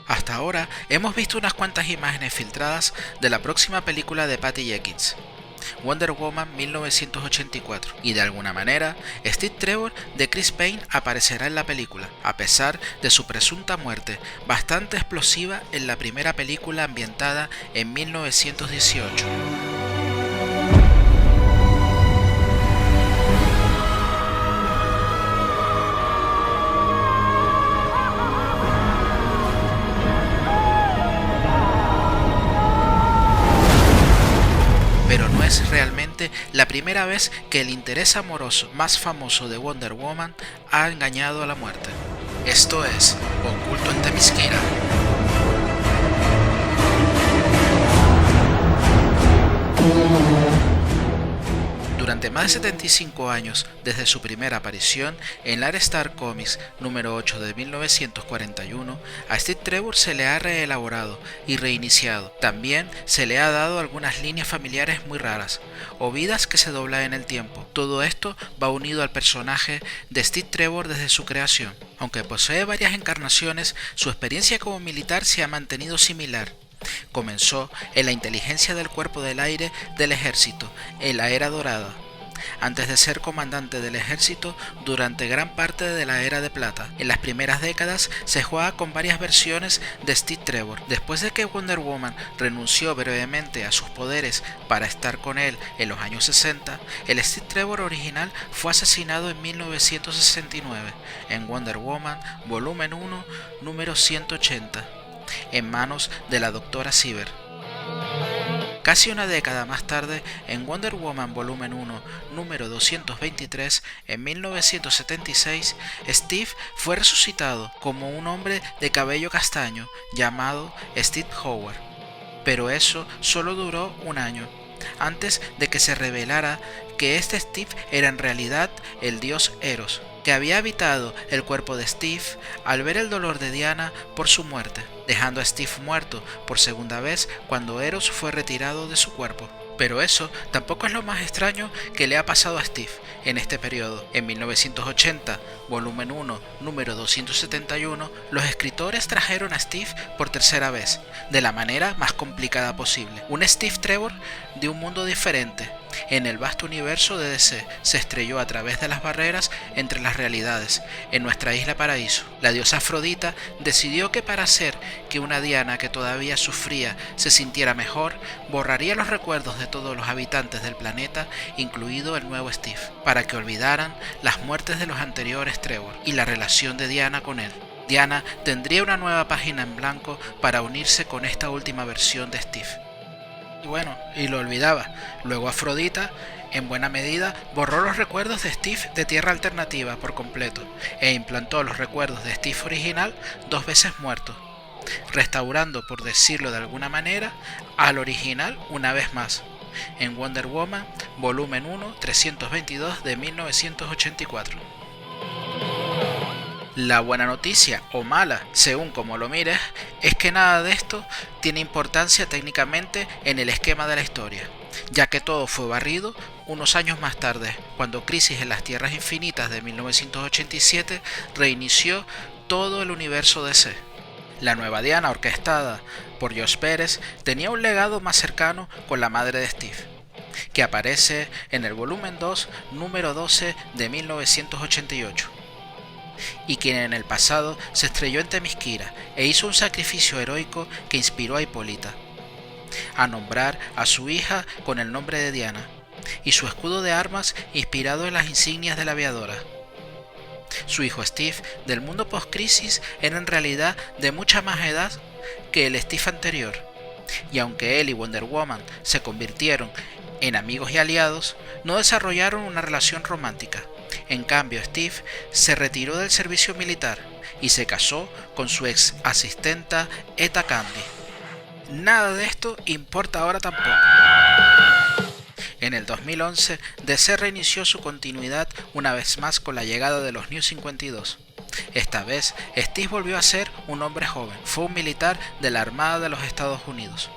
Hasta ahora hemos visto unas cuantas imágenes filtradas de la próxima película de Patty Jenkins, Wonder Woman 1984, y de alguna manera Steve Trevor de Chris Pine aparecerá en la película, a pesar de su presunta muerte bastante explosiva en la primera película ambientada en 1918. Pero no es realmente la primera vez que el interés amoroso más famoso de Wonder Woman ha engañado a la muerte. Esto es Oculto en Themyscira. Durante más de 75 años desde su primera aparición en la Star Comics número 8 de 1941, a Steve Trevor se le ha reelaborado y reiniciado. También se le ha dado algunas líneas familiares muy raras, o vidas que se doblan en el tiempo. Todo esto va unido al personaje de Steve Trevor desde su creación. Aunque posee varias encarnaciones, su experiencia como militar se ha mantenido similar. Comenzó en la inteligencia del Cuerpo del Aire del Ejército en la Era Dorada, antes de ser comandante del ejército durante gran parte de la Era de Plata. En las primeras décadas se juega con varias versiones de Steve Trevor. Después de que Wonder Woman renunció brevemente a sus poderes para estar con él en los años 60, el Steve Trevor original fue asesinado en 1969 en Wonder Woman Volumen 1, número 180. En manos de la Dra. Cyber. Casi una década más tarde, en Wonder Woman Volumen 1, número 223, en 1976, Steve fue resucitado como un hombre de cabello castaño llamado Steve Howard. Pero eso solo duró un año, antes de que se revelara que este Steve era en realidad el dios Eros, que había habitado el cuerpo de Steve al ver el dolor de Diana por su muerte, dejando a Steve muerto por segunda vez cuando Eros fue retirado de su cuerpo. Pero eso tampoco es lo más extraño que le ha pasado a Steve en este periodo. En 1980, volumen 1, número 271, los escritores trajeron a Steve por tercera vez, de la manera más complicada posible. Un Steve Trevor de un mundo diferente. En el vasto universo de DC se estrelló a través de las barreras entre las realidades, en nuestra isla Paraíso. La diosa Afrodita decidió que para hacer que una Diana que todavía sufría se sintiera mejor, borraría los recuerdos de todos los habitantes del planeta, incluido el nuevo Steve, para que olvidaran las muertes de los anteriores Trevor y la relación de Diana con él. Diana tendría una nueva página en blanco para unirse con esta última versión de Steve. Y lo olvidaba. Luego Afrodita, en buena medida, borró los recuerdos de Steve de Tierra Alternativa por completo e implantó los recuerdos de Steve original 2 veces muerto, restaurando, por decirlo de alguna manera, al original una vez más, en Wonder Woman Volumen 1, 322 de 1984. La buena noticia, o mala, según como lo mires, es que nada de esto tiene importancia técnicamente en el esquema de la historia, ya que todo fue barrido unos años más tarde, cuando Crisis en las Tierras Infinitas de 1987 reinició todo el universo DC. La nueva Diana, orquestada por Josh Pérez, tenía un legado más cercano con la madre de Steve, que aparece en el volumen 2, número 12 de 1988. Y quien en el pasado se estrelló en Themyscira e hizo un sacrificio heroico que inspiró a Hipólita a nombrar a su hija con el nombre de Diana, y su escudo de armas inspirado en las insignias de la aviadora. Su hijo Steve, del mundo post-crisis, era en realidad de mucha más edad que el Steve anterior, y aunque él y Wonder Woman se convirtieron en amigos y aliados, no desarrollaron una relación romántica. En cambio, Steve se retiró del servicio militar y se casó con su ex asistenta Etta Candy. Nada de esto importa ahora tampoco. En el 2011, DC reinició su continuidad una vez más con la llegada de los New 52. Esta vez, Steve volvió a ser un hombre joven. Fue un militar de la Armada de los Estados Unidos.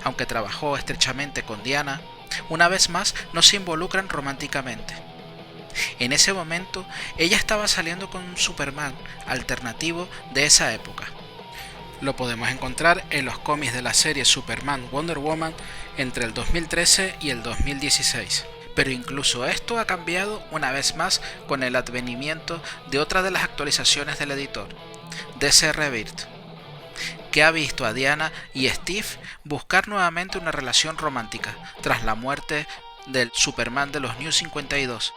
Aunque trabajó estrechamente con Diana, una vez más no se involucran románticamente. En ese momento, ella estaba saliendo con un Superman alternativo de esa época. Lo podemos encontrar en los cómics de la serie Superman Wonder Woman entre el 2013 y el 2016. Pero incluso esto ha cambiado una vez más con el advenimiento de otra de las actualizaciones del editor, DC Rebirth, que ha visto a Diana y Steve buscar nuevamente una relación romántica tras la muerte del Superman de los New 52.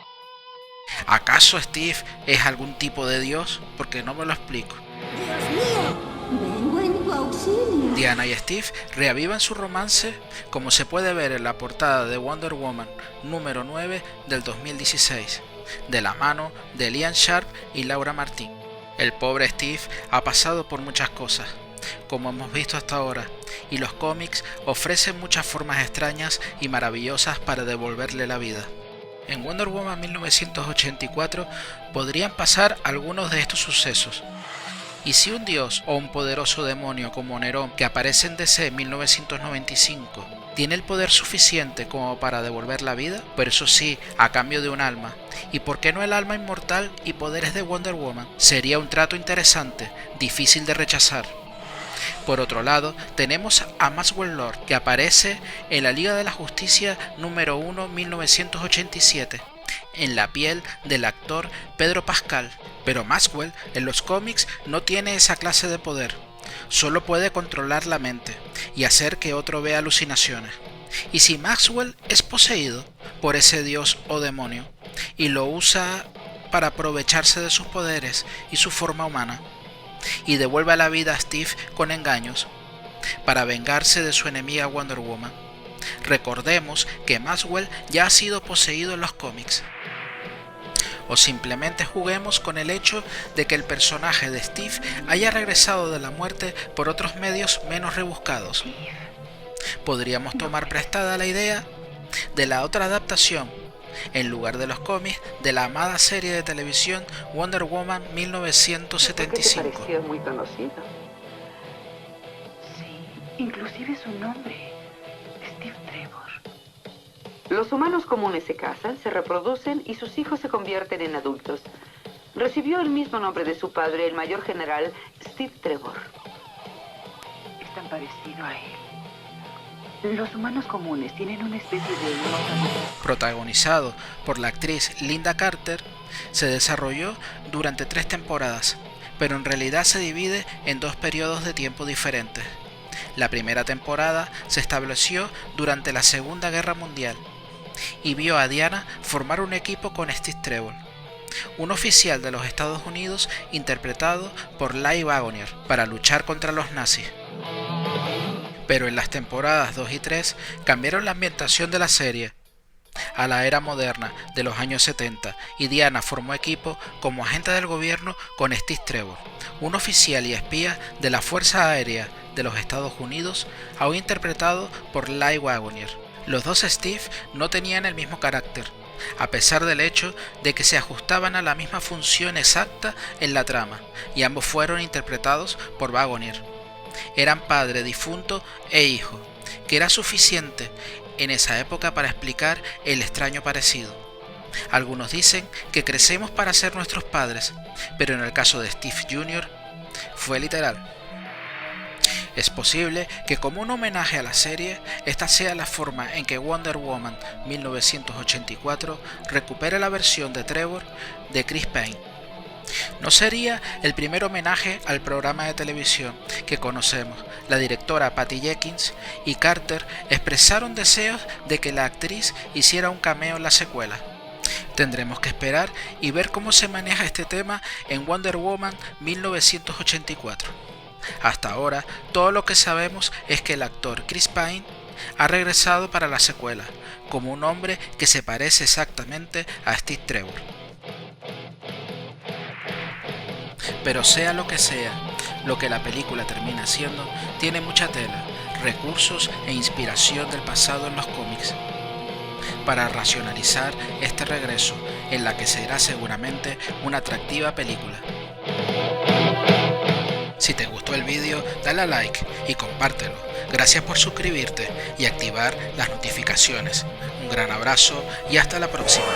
¿Acaso Steve es algún tipo de dios? Porque no me lo explico. ¡Dios mío! ¡Vengo en tu auxilio! Diana y Steve reavivan su romance, como se puede ver en la portada de Wonder Woman número 9 del 2016, de la mano de Lian Sharp y Laura Martin. El pobre Steve ha pasado por muchas cosas, como hemos visto hasta ahora, y los cómics ofrecen muchas formas extrañas y maravillosas para devolverle la vida. En Wonder Woman 1984 podrían pasar algunos de estos sucesos. Y si un dios o un poderoso demonio como Nerón, que aparece en DC 1995, tiene el poder suficiente como para devolver la vida, pero eso sí, a cambio de un alma, ¿y por qué no el alma inmortal y poderes de Wonder Woman? Sería un trato interesante, difícil de rechazar. Por otro lado, tenemos a Maxwell Lord, que aparece en la Liga de la Justicia número 1 1987, en la piel del actor Pedro Pascal. Pero Maxwell en los cómics no tiene esa clase de poder, solo puede controlar la mente y hacer que otro vea alucinaciones. Y si Maxwell es poseído por ese dios o demonio y lo usa para aprovecharse de sus poderes y su forma humana, y devuelve a la vida a Steve con engaños para vengarse de su enemiga Wonder Woman, recordemos que Maxwell ya ha sido poseído en los cómics. O simplemente juguemos con el hecho de que el personaje de Steve haya regresado de la muerte por otros medios menos rebuscados. Podríamos tomar prestada la idea de la otra adaptación, en lugar de los cómics, de la amada serie de televisión Wonder Woman 1975. ¿Te pareció muy conocido? Sí, inclusive su nombre, Steve Trevor. Los humanos comunes se casan, se reproducen y sus hijos se convierten en adultos. Recibió el mismo nombre de su padre, el mayor general Steve Trevor. Es tan parecido a él. Los humanos comunes tienen una especie de... Protagonizado por la actriz Linda Carter, se desarrolló durante 3 temporadas, pero en realidad se divide en 2 periodos de tiempo diferentes. La primera temporada se estableció durante la Segunda Guerra Mundial y vio a Diana formar un equipo con Steve Trevor, un oficial de los Estados Unidos interpretado por Leigh Waggoner, para luchar contra los nazis. Pero en las temporadas 2 y 3 cambiaron la ambientación de la serie a la era moderna de los años 70 y Diana formó equipo como agente del gobierno con Steve Trevor, un oficial y espía de la Fuerza Aérea de los Estados Unidos, aún interpretado por Leigh Waggoner. Los dos Steve no tenían el mismo carácter, a pesar del hecho de que se ajustaban a la misma función exacta en la trama, y ambos fueron interpretados por Waggoner. Eran padre difunto e hijo, que era suficiente en esa época para explicar el extraño parecido. Algunos dicen que crecemos para ser nuestros padres, pero en el caso de Steve Jr. fue literal. Es posible que como un homenaje a la serie, esta sea la forma en que Wonder Woman 1984 recupere la versión de Trevor de Chris Pine. No sería el primer homenaje al programa de televisión que conocemos. La directora Patty Jenkins y Carter expresaron deseos de que la actriz hiciera un cameo en la secuela. Tendremos que esperar y ver cómo se maneja este tema en Wonder Woman 1984. Hasta ahora, todo lo que sabemos es que el actor Chris Pine ha regresado para la secuela, como un hombre que se parece exactamente a Steve Trevor. Pero sea lo que la película termina siendo, tiene mucha tela, recursos e inspiración del pasado en los cómics, para racionalizar este regreso, en la que será seguramente una atractiva película. Si te gustó el vídeo, dale a like y compártelo. Gracias por suscribirte y activar las notificaciones. Un gran abrazo y hasta la próxima.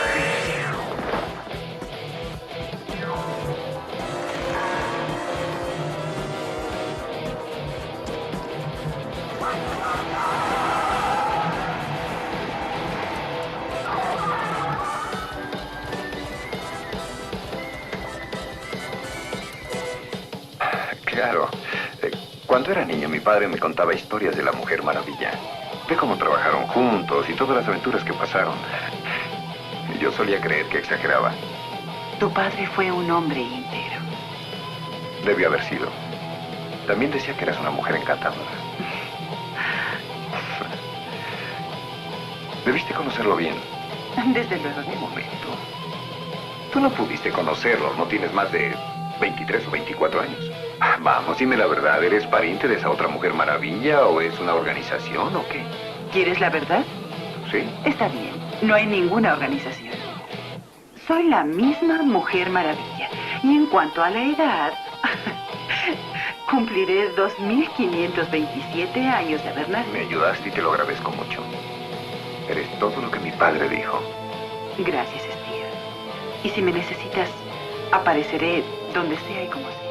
Claro. Cuando era niño, mi padre me contaba historias de la Mujer Maravilla. De cómo trabajaron juntos y todas las aventuras que pasaron. Yo solía creer que exageraba. Tu padre fue un hombre íntegro. Debió haber sido. También decía que eras una mujer encantadora. Debiste conocerlo bien. Desde luego. Un momento. Tú no pudiste conocerlo. No tienes más de 23 o 24 años. Vamos, dime la verdad. ¿Eres pariente de esa otra Mujer Maravilla o es una organización o qué? ¿Quieres la verdad? Sí. Está bien. No hay ninguna organización. Soy la misma Mujer Maravilla. Y en cuanto a la edad, cumpliré 2527 años de haber nacido. Me ayudaste y te lo agradezco mucho. Eres todo lo que mi padre dijo. Gracias, Steve. Y si me necesitas, apareceré donde sea y como sea.